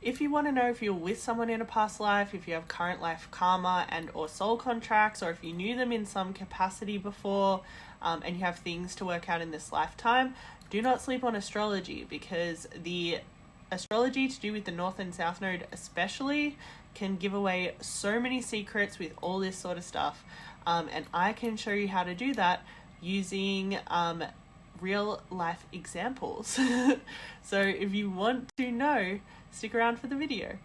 If you want to know if you're with someone in a past life, if you have current life karma and or soul contracts, or if you knew them in some capacity before, and you have things to work out in this lifetime, do not sleep on astrology, because the astrology to do with the North and South Node especially can give away so many secrets with all this sort of stuff. And I can show you how to do that using real life examples. So if you want to know, stick around for the video.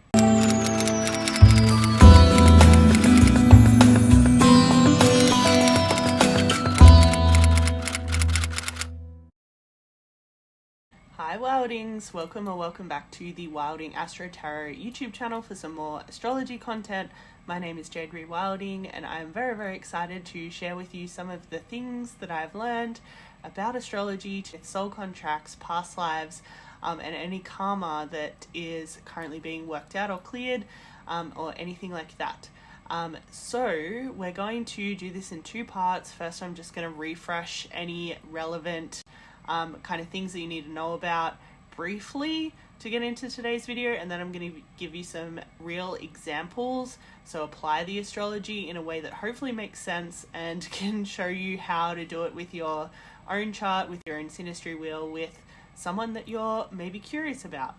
Hi Wildings, welcome back to the Wilding Astro Tarot YouTube channel for some more astrology content. My name is Jade Rewilding, and I am very excited to share with you some of the things that I've learned about astrology, soul contracts, past lives, and any karma that is currently being worked out or cleared, or anything like that. So we're going to do this in two parts. First, I'm just going to refresh any relevant kind of things that you need to know about briefly to get into today's video, and then I'm going to give you some real examples, so apply the astrology in a way that hopefully makes sense and can show you how to do it with your own chart, with your own Synastry wheel, with someone that you're maybe curious about.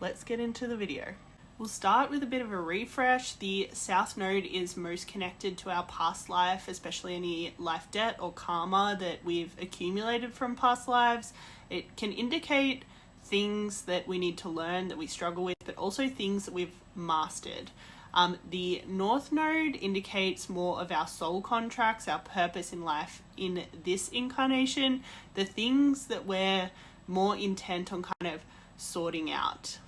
Let's get into the video. We'll start with a bit of a refresh. The South Node is most connected to our past life, especially any life debt or karma that we've accumulated from past lives. It can indicate things that we need to learn, that we struggle with, but also things that we've mastered. The North Node indicates more of our soul contracts, our purpose in life in this incarnation, the things that we're more intent on kind of sorting out.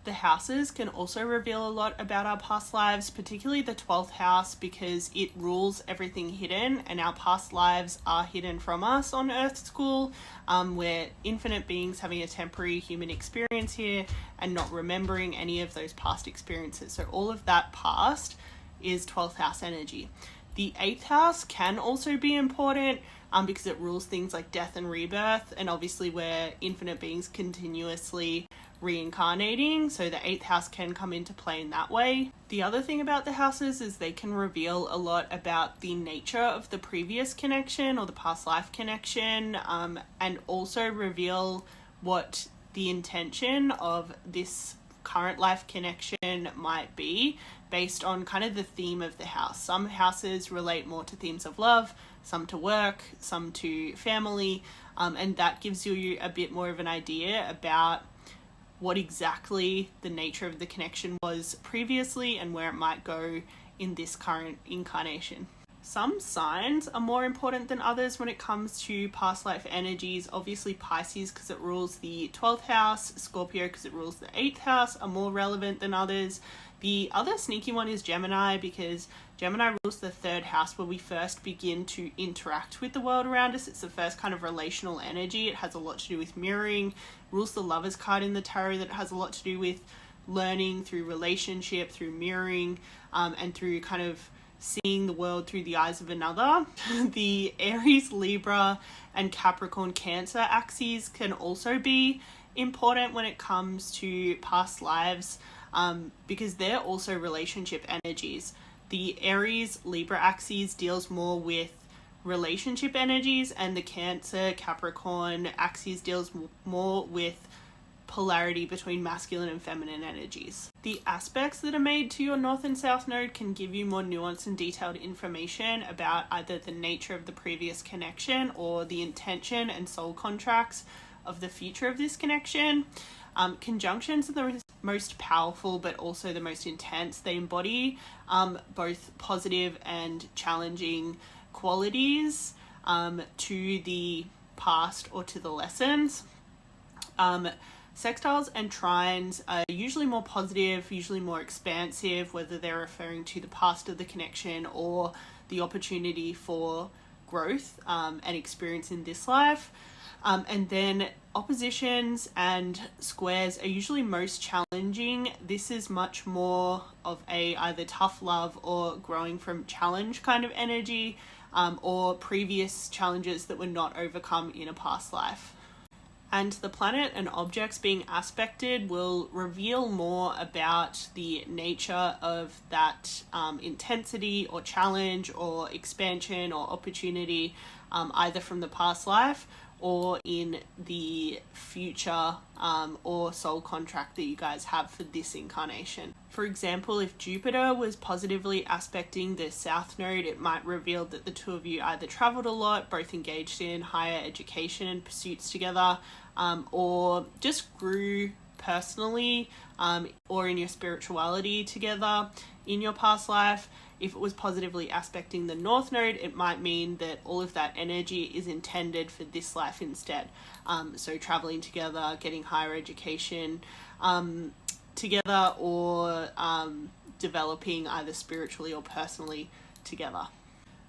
The houses can also reveal a lot about our past lives, particularly the 12th house, because it rules everything hidden, and our past lives are hidden from us on Earth School. We're infinite beings having a temporary human experience here and not remembering any of those past experiences. So all of that past is 12th house energy. The 8th house can also be important because it rules things like death and rebirth, and obviously we're infinite beings continuously reincarnating, so the 8th house can come into play in that way. The other thing about the houses is they can reveal a lot about the nature of the previous connection or the past life connection, and also reveal what the intention of this current life connection might be based on kind of the theme of the house. Some houses relate more to themes of love, some to work, some to family, and that gives you a bit more of an idea about what exactly the nature of the connection was previously and where it might go in this current incarnation. Some signs are more important than others when it comes to past life energies. Obviously Pisces, because it rules the 12th house, Scorpio because it rules the 8th house, are more relevant than others. The other sneaky one is Gemini, because Gemini rules the 3rd house, where we first begin to interact with the world around us. It's the first kind of relational energy. It has a lot to do with mirroring. Rules the Lovers card in the tarot, that has a lot to do with learning through relationship, through mirroring, and through kind of seeing the world through the eyes of another. The Aries, Libra, and Capricorn, Cancer axes can also be important when it comes to past lives, because they're also relationship energies. The Aries, Libra axes deals more with relationship energies, and the Cancer, Capricorn axes deals more with polarity between masculine and feminine energies. The aspects that are made to your North and South Node can give you more nuanced and detailed information about either the nature of the previous connection or the intention and soul contracts of the future of this connection. Conjunctions are the most powerful but also the most intense. They embody both positive and challenging qualities to the past or to the lessons. Sextiles and trines are usually more positive, usually more expansive, whether they're referring to the past of the connection or the opportunity for growth and experience in this life. And then oppositions and squares are usually most challenging. This is much more of a either tough love or growing from challenge kind of energy, or previous challenges that were not overcome in a past life. And the planet and objects being aspected will reveal more about the nature of that intensity or challenge or expansion or opportunity, either from the past life or in the future or soul contract that you guys have for this incarnation. For example, if Jupiter was positively aspecting the South Node, it might reveal that the two of you either traveled a lot, both engaged in higher education and pursuits together, or just grew personally or in your spirituality together in your past life. If it was positively aspecting the North Node, it might mean that all of that energy is intended for this life instead. So traveling together, getting higher education together, or developing either spiritually or personally together.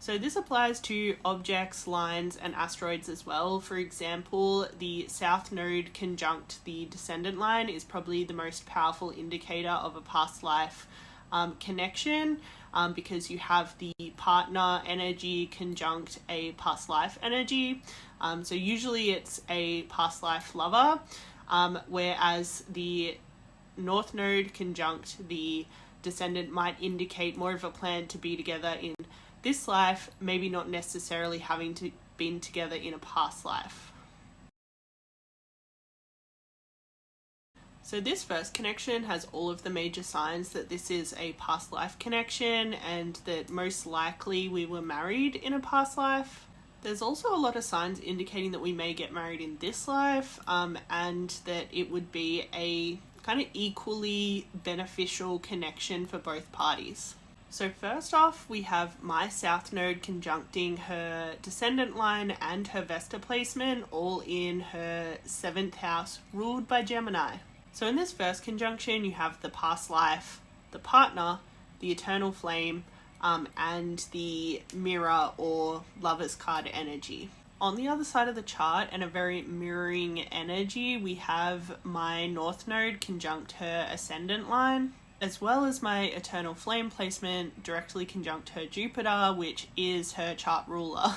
So this applies to objects, lines, and asteroids as well. For example, the South Node conjunct the descendant line is probably the most powerful indicator of a past life connection, because you have the partner energy conjunct a past life energy. So usually it's a past life lover, whereas the North Node conjunct the descendant might indicate more of a plan to be together in this life, maybe not necessarily having to been together in a past life. So this first connection has all of the major signs that this is a past life connection and that most likely we were married in a past life. There's also a lot of signs indicating that we may get married in this life, and that it would be a kind of equally beneficial connection for both parties. So first off, we have my South Node conjuncting her descendant line and her Vesta placement, all in her 7th house, ruled by Gemini. So in this first conjunction, you have the past life, the partner, the eternal flame, and the mirror or lover's card energy. On the other side of the chart, and a very mirroring energy, we have my North Node conjunct her ascendant line, as well as my eternal flame placement directly conjunct her Jupiter, which is her chart ruler.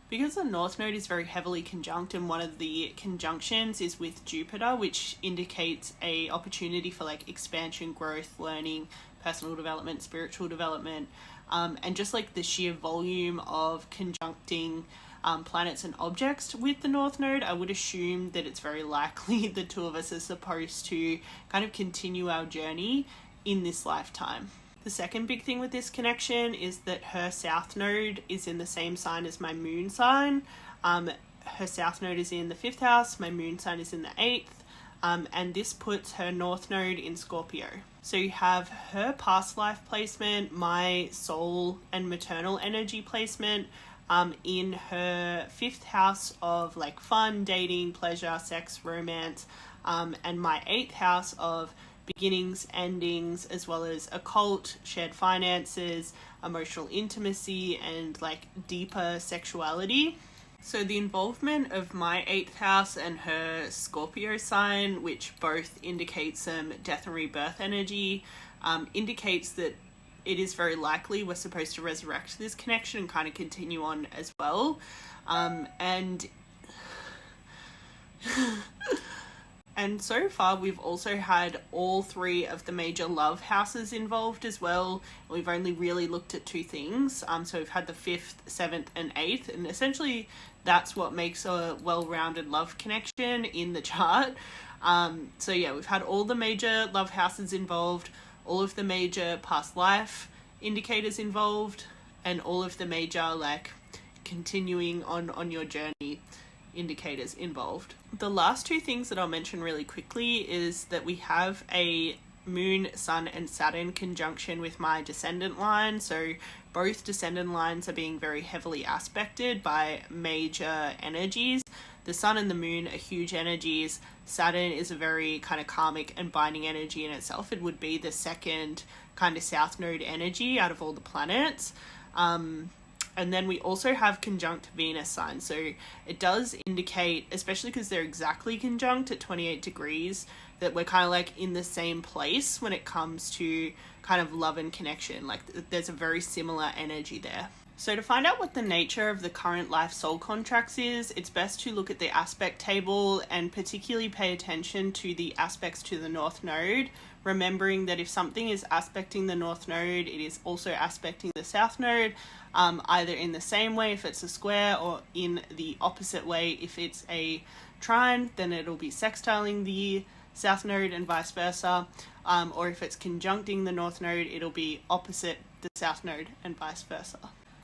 Because the North Node is very heavily conjunct, and one of the conjunctions is with Jupiter, which indicates a opportunity for like expansion, growth, learning, personal development, spiritual development, and just like the sheer volume of conjuncting planets and objects with the North Node, I would assume that it's very likely the two of us are supposed to kind of continue our journey in this lifetime. The second big thing with this connection is that her South Node is in the same sign as my moon sign. Her South Node is in the 5th house, my moon sign is in the 8th, and this puts her North Node in Scorpio. So you have her past life placement, my soul and maternal energy placement, in her 5th house of like fun, dating, pleasure, sex, romance, and my 8th house of beginnings, endings, as well as occult, shared finances, emotional intimacy, and like deeper sexuality. So the involvement of my 8th house and her Scorpio sign, which both indicate some death and rebirth energy, indicates that it is very likely we're supposed to resurrect this connection and kind of continue on as well. And so far, we've also had all 3 of the major love houses involved as well. We've only really looked at 2 things. So we've had the 5th, 7th, and 8th. And essentially, that's what makes a well-rounded love connection in the chart. So yeah, we've had all the major love houses involved, all of the major past life indicators involved, and all of the major, like, continuing on your journey indicators involved. The last 2 things that I'll mention really quickly is that we have a Moon, Sun, and Saturn conjunction with my descendant line. So both descendant lines are being very heavily aspected by major energies. The Sun and the Moon are huge energies. Saturn is a very kind of karmic and binding energy in itself. It would be the second kind of South Node energy out of all the planets. And then we also have conjunct Venus signs. So it does indicate, especially because they're exactly conjunct at 28 degrees, that we're kind of like in the same place when it comes to kind of love and connection. Like there's a very similar energy there. So to find out what the nature of the current life soul contracts is, it's best to look at the aspect table and particularly pay attention to the aspects to the North Node, remembering that if something is aspecting the North Node, it is also aspecting the South Node, either in the same way if it's a square or in the opposite way if it's a trine, then it'll be sextiling the South Node and vice versa, or if it's conjuncting the North Node, it'll be opposite the South Node and vice versa.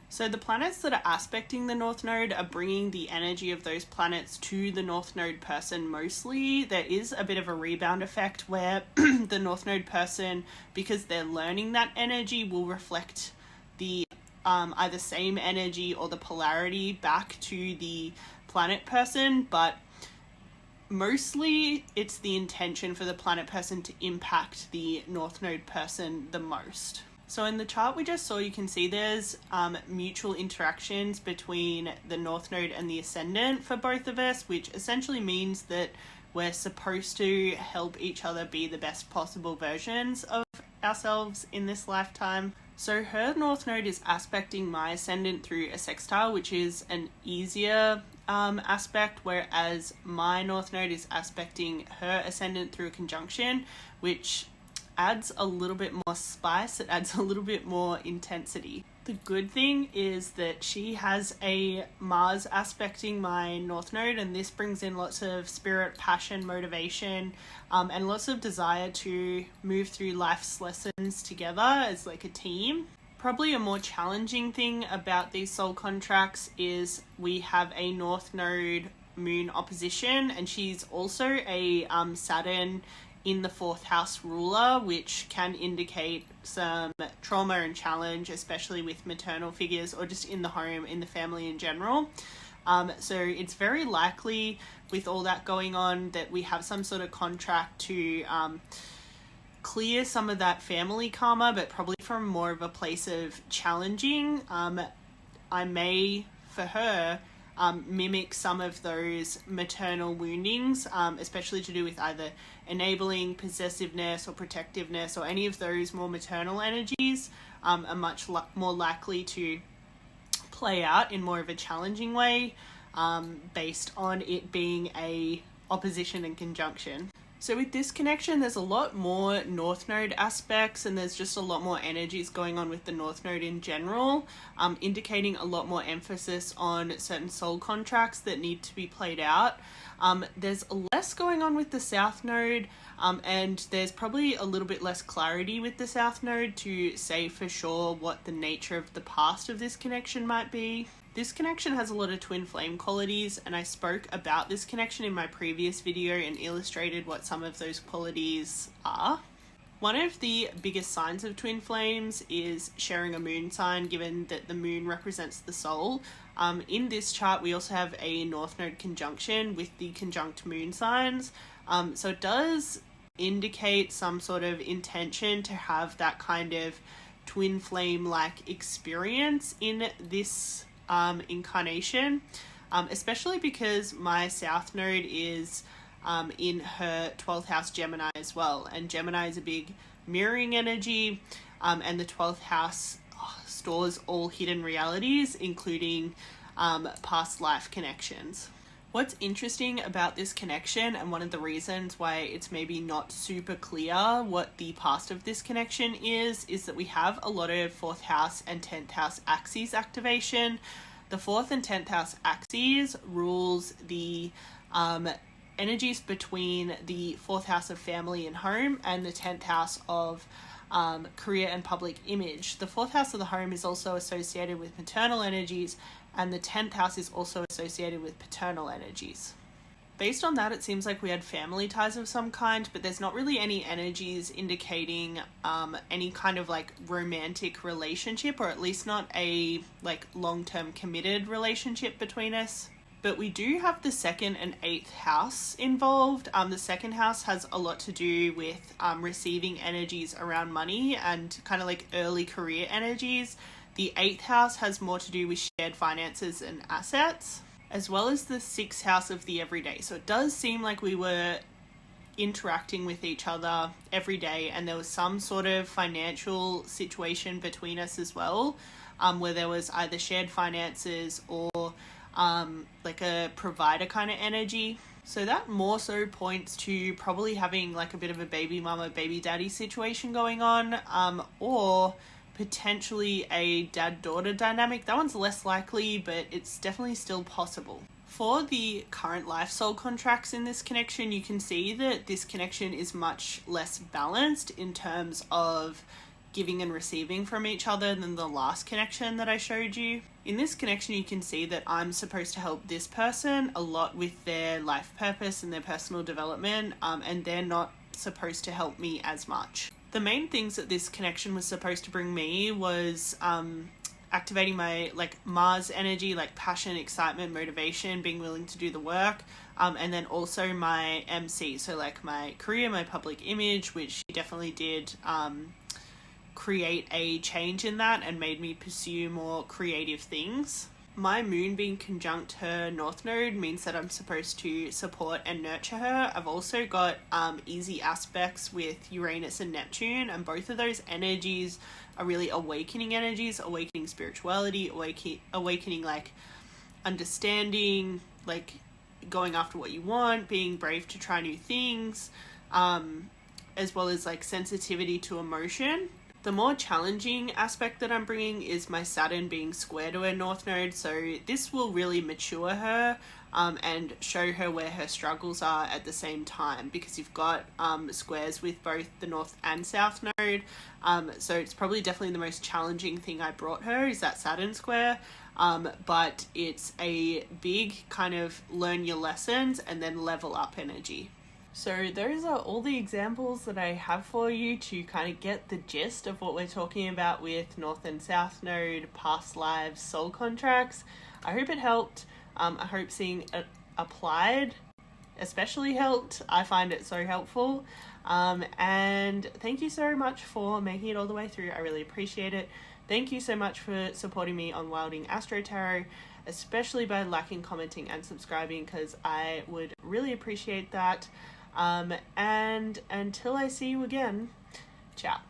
So the planets that are aspecting the North Node are bringing the energy of those planets to the North Node person mostly. There is a bit of a rebound effect where the North Node person, because they're learning that energy, will reflect the either same energy or the polarity back to the planet person, but mostly it's the intention for the planet person to impact the North Node person the most. So in the chart we just saw, you can see there's mutual interactions between the North Node and the Ascendant for both of us, which essentially means that we're supposed to help each other be the best possible versions of ourselves in this lifetime. So her North Node is aspecting my Ascendant through a sextile, which is an easier aspect, whereas my North Node is aspecting her Ascendant through a conjunction, which adds a little bit more spice, it adds a little bit more intensity. The good thing is that she has a Mars aspecting my North Node, and this brings in lots of spirit, passion, motivation, and lots of desire to move through life's lessons together as like a team. Probably a more challenging thing about these soul contracts is we have a North Node Moon opposition, and she's also a Saturn in the 4th house ruler, which can indicate some trauma and challenge, especially with maternal figures or just in the home, in the family in general. So it's very likely with all that going on that we have some sort of contract to clear some of that family karma, but probably from more of a place of challenging. I may, for her, mimic some of those maternal woundings, especially to do with either enabling, possessiveness or protectiveness, or any of those more maternal energies are much more likely to play out in more of a challenging way, based on it being a opposition and conjunction. So with this connection, there's a lot more North Node aspects, and there's just a lot more energies going on with the North Node in general, indicating a lot more emphasis on certain soul contracts that need to be played out. There's less going on with the South Node, and there's probably a little bit less clarity with the South Node to say for sure what the nature of the past of this connection might be. This connection has a lot of twin flame qualities, and I spoke about this connection in my previous video and illustrated what some of those qualities are. One of the biggest signs of twin flames is sharing a moon sign, given that the moon represents the soul. In this chart, we also have a North Node conjunction with the conjunct moon signs. So it does indicate some sort of intention to have that kind of twin flame-like experience in this incarnation, especially because my South Node is in her 12th house Gemini as well, and Gemini is a big mirroring energy, and the 12th house stores all hidden realities, including past life connections. What's interesting about this connection, and one of the reasons why it's maybe not super clear what the past of this connection is that we have a lot of 4th house and 10th house axes activation. The 4th and 10th house axes rules the energies between the 4th house of family and home and the 10th house of career and public image. The 4th house of the home is also associated with maternal energies, and the 10th house is also associated with paternal energies. Based on that, it seems like we had family ties of some kind, but there's not really any energies indicating any kind of like romantic relationship, or at least not a like long-term committed relationship between us. But we do have the 2nd and 8th house involved. The 2nd house has a lot to do with receiving energies around money and kind of like early career energies. The 8th house has more to do with shared finances and assets, as well as the 6th house of the everyday. So it does seem like we were interacting with each other every day, and there was some sort of financial situation between us as well. where there was either shared finances or like a provider kind of energy. So that more so points to probably having like a bit of a baby mama, baby daddy situation going on, or potentially a dad-daughter dynamic. That one's less likely, but it's definitely still possible. For the current life soul contracts in this connection, you can see that this connection is much less balanced in terms of giving and receiving from each other than the last connection that I showed you. In this connection, you can see that I'm supposed to help this person a lot with their life purpose and their personal development, and they're not supposed to help me as much. The main things that this connection was supposed to bring me was activating my like Mars energy, like passion, excitement, motivation, being willing to do the work, and then also my MC, so like my career, my public image, which definitely did create a change in that and made me pursue more creative things. My moon being conjunct her north node means that I'm supposed to support and nurture her. I've also got easy aspects with Uranus and Neptune, and both of those energies are really awakening energies, awakening spirituality, awakening like understanding, like going after what you want, being brave to try new things, as well as like sensitivity to emotion. The more challenging aspect that I'm bringing is my Saturn being square to her north node, so this will really mature her and show her where her struggles are at the same time, because you've got squares with both the north and south node, so it's probably definitely the most challenging thing I brought her is that Saturn square, but it's a big kind of learn your lessons and then level up energy. So those are all the examples that I have for you to kind of get the gist of what we're talking about with North and South Node, past lives, soul contracts. I hope it helped. I hope seeing it applied especially helped. I find it so helpful. And thank you so much for making it all the way through. I really appreciate it. Thank you so much for supporting me on Wilding Astro Tarot, especially by liking, commenting, and subscribing, because I would really appreciate that. And until I see you again, ciao.